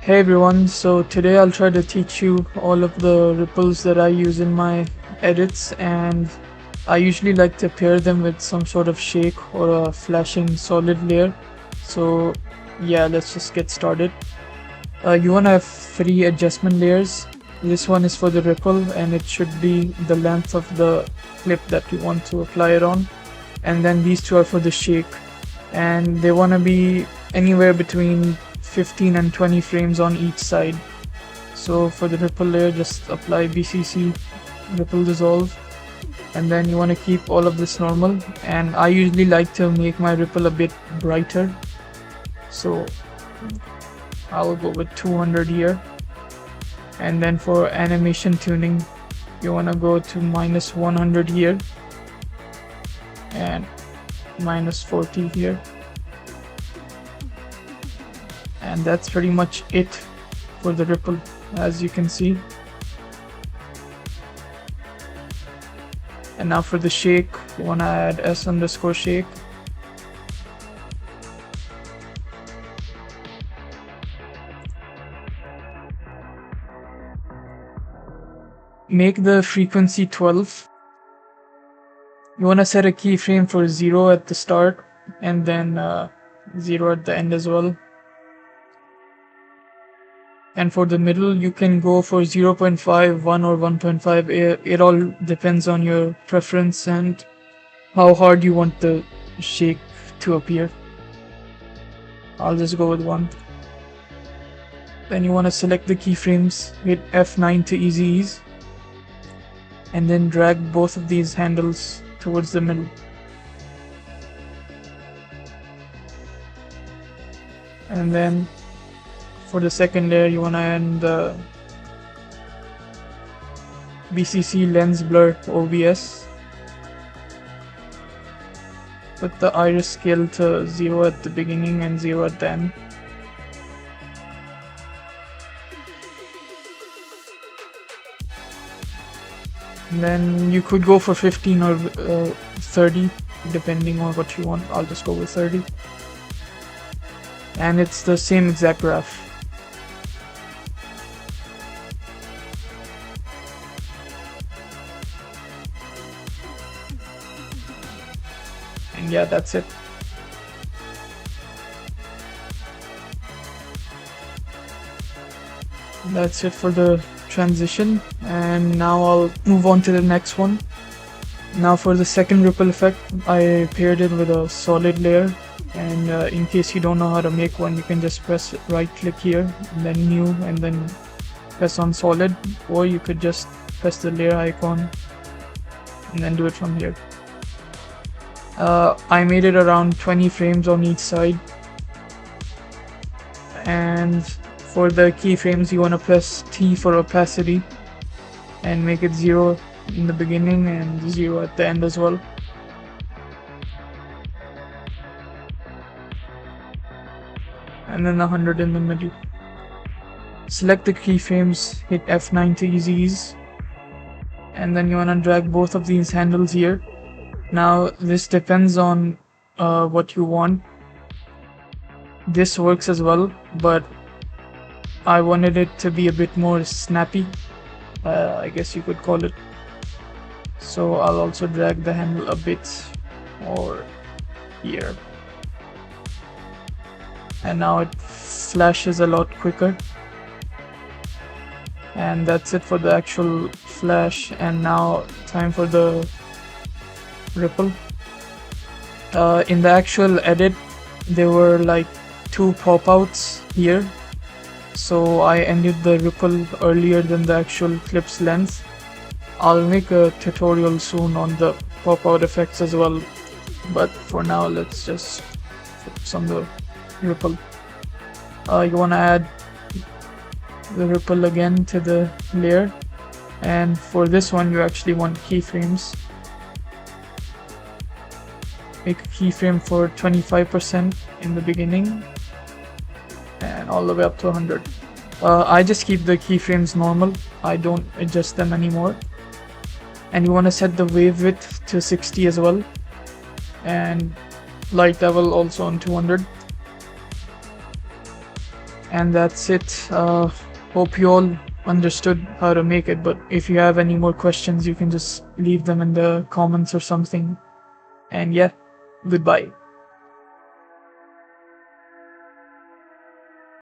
Hey everyone, so today I'll try to teach you all of the ripples that I use in my edits, and I usually like to pair them with some sort of shake or a flashing solid layer. So yeah, let's just get started. You want to have 3 adjustment layers. This one is for the ripple and it should be the length of the clip that you want to apply it on. And then these 2 are for the shake, and they want to be anywhere between 15 and 20 frames on each side. So for the ripple layer, just apply BCC ripple dissolve, and then you want to keep all of this normal. And I usually like to make my ripple a bit brighter, so I will go with 200 here. And then for animation tuning, you want to go to -100 here and -40 here. And that's pretty much it for the ripple, as you can see. And now for the shake, you want to add s_shake. Make the frequency 12. You want to set a keyframe for 0 at the start and then 0 at the end as well. And for the middle, you can go for 0.5, 1 or 1.5. It all depends on your preference and how hard you want the shake to appear. I'll just go with 1. Then you want to select the keyframes, hit F9 to easy ease, and then drag both of these handles towards the middle. And then for the second layer, you want to add the BCC lens blur OBS. Put the iris scale to 0 at the beginning and 0 at the end. And then you could go for 15 or 30 depending on what you want. I'll just go with 30. And it's the same exact graph. And yeah, that's it. That's it for the transition, and now I'll move on to the next one. Now for the second ripple effect, I paired it with a solid layer, and in case you don't know how to make one, you can just press right click here and then new and then press on solid, or you could just press the layer icon and then do it from here. I made it around 20 frames on each side, and for the keyframes you want to press T for opacity and make it 0 in the beginning and 0 at the end as well. And then 100 in the middle. Select the keyframes, hit F9 to easy ease, and then you want to drag both of these handles here. Now this depends on what you want. This works as well, but I wanted it to be a bit more snappy, I guess you could call it. So I'll also drag the handle a bit more here. And now it flashes a lot quicker. And that's it for the actual flash. And now time for the ripple. In the actual edit, there were like 2 pop-outs here, so I ended the ripple earlier than the actual clip's length. I'll make a tutorial soon on the pop-out effects as well, but for now let's just focus on the ripple. You want to add the ripple again to the layer, and for this one you actually want keyframes. Make a keyframe for 25% in the beginning and all the way up to 100. I just keep the keyframes normal, I don't adjust them anymore. And you want to set the wave width to 60 as well, and light level also on 200. And that's it. Hope you all understood how to make it, but if you have any more questions, you can just leave them in the comments or something. And yeah, goodbye.